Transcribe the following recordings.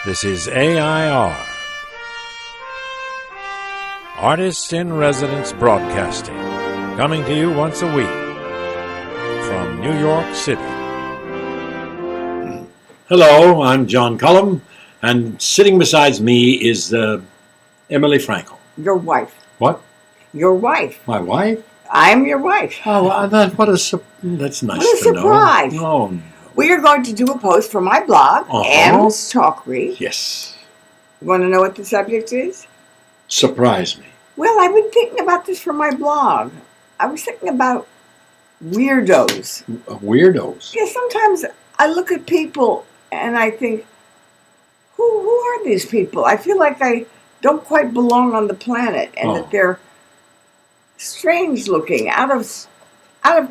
This is AI.R. Artists in Residence Broadcasting, coming to you once a week from New York City. Hello, I'm John Cullum, and sitting beside me is Emily Frankel. Your wife. What? Your wife. My wife? I'm your wife. Oh, that's nice What a to surprise. know. Oh, no. We are going to do a post for my blog, Em's Talk Read. Yes. You want to know what the subject is? Surprise me. Well, I've been thinking about this for my blog. I was thinking about weirdos. Weirdos? Yeah, sometimes I look at people and I think, who are these people? I feel like I don't quite belong on the planet and that they're strange looking, out of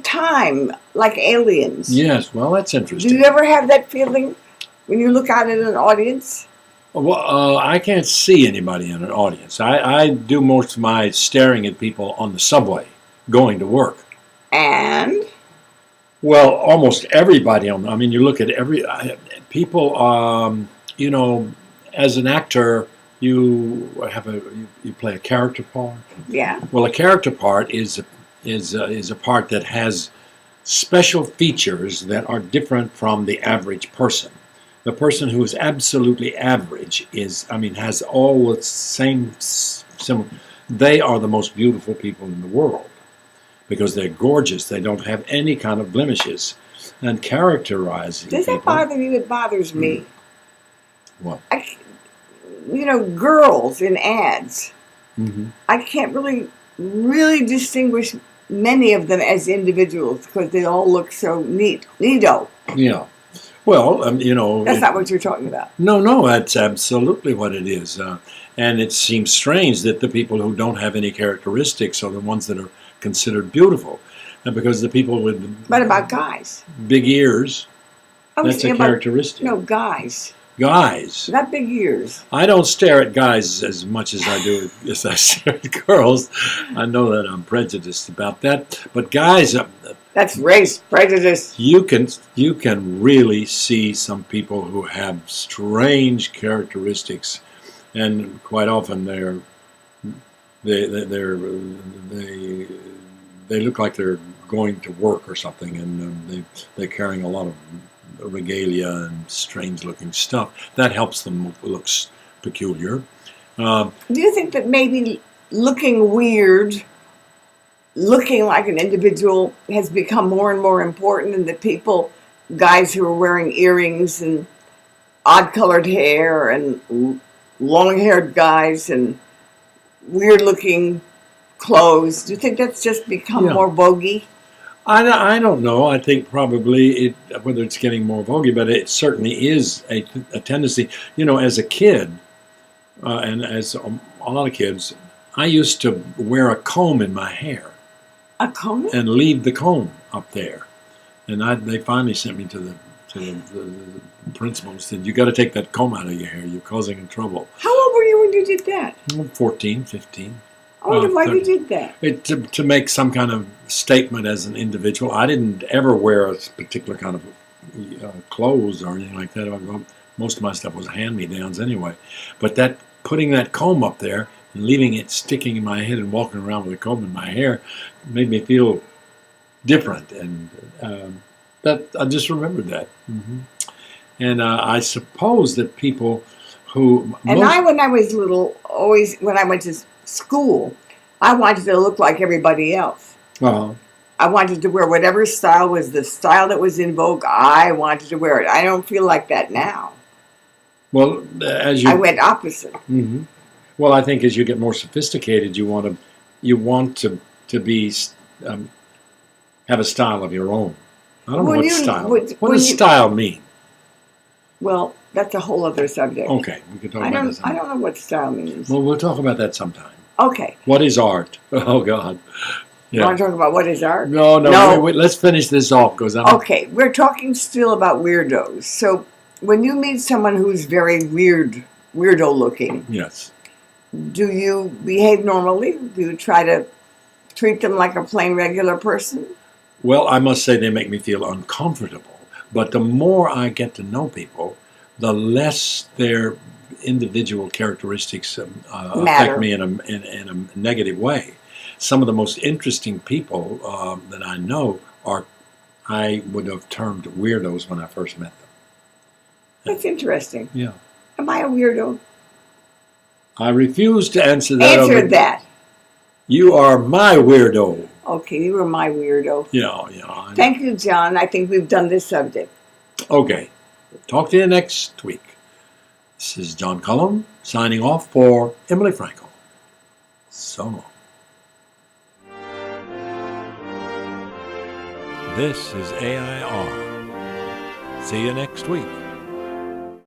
time, like aliens. Yes, well, that's interesting. Do you ever have that feeling when you look out at an audience? Well, I can't see anybody in an audience. I do most of my staring at people on the subway going to work. And? Well, almost everybody you look at people, as an actor, you play a character part. Yeah. Well, a character part is a part that has special features that are different from the average person. The person who is absolutely average has all the same. They are the most beautiful people in the world because they're gorgeous. They don't have any kind of blemishes. And characterizing Does that people, bother you? It bothers me. What? Girls in ads. Mm-hmm. I can't really distinguish many of them as individuals because they all look so neato. Yeah. Well, That's not what you're talking about. No, that's absolutely what it is. And it seems strange that the people who don't have any characteristics are the ones that are considered beautiful. And because the people with What about guys? big ears, I was that's a thinking about- characteristic. No, guys. Guys. Not big ears. I don't stare at guys as much as I do as I stare at girls. I know that I'm prejudiced about that. But guys, That's race prejudice. you can really see some people who have strange characteristics, and quite often they look like they're going to work or something, and they're carrying a lot of regalia and strange looking stuff. That helps them look peculiar. Do you think that maybe looking weird, looking like an individual has become more and more important, and that guys who are wearing earrings and odd-colored hair and long-haired guys and weird-looking clothes, do you think that's just become more voguey? I don't know. I think probably whether it's getting more voguey, but it certainly is a tendency. As a kid, and as a lot of kids, I used to wear a comb in my hair. A comb? And leave the comb up there. And they finally sent me to the principal and said, "You got to take that comb out of your hair. You're causing trouble." How old were you when you did that? 14, 15. I wonder why you did that. To make some kind of statement as an individual. I didn't ever wear a particular kind of clothes or anything like that. Most of my stuff was hand-me-downs anyway. But putting that comb up there and leaving it sticking in my head and walking around with a comb in my hair made me feel different. And that I just remembered that. Mm-hmm. And I suppose that people who... when I was little, always when I went to school, I wanted to look like everybody else. Uh-huh. I wanted to wear whatever style was the style that was in vogue. I wanted to wear it. I don't feel like that now. Well, I went opposite. Mm-hmm. Well, I think as you get more sophisticated, you want to be have a style of your own. I don't know what style. What does style mean? Well, that's a whole other subject. Okay, we can talk about that sometime. I don't know what style means. Well, we'll talk about that sometime. Okay. What is art? Oh, God. Yeah. You want to talk about what is art? No. Wait, let's finish this off. Okay, we're talking still about weirdos. So when you meet someone who's very weirdo looking, yes, do you behave normally? Do you try to treat them like a plain regular person? Well, I must say they make me feel uncomfortable. But the more I get to know people, the less their individual characteristics affect Matter. me in a negative way. Some of the most interesting people that I know I would have termed weirdos when I first met them. That's interesting. Yeah. Am I a weirdo? I refuse to answer that. Answer that. You are my weirdo. Okay, you were my weirdo. Yeah. Thank you, John. I think we've done this subject. Okay. Talk to you next week. This is John Cullum signing off for Emily Frankel. So long. This is AI.R. See you next week.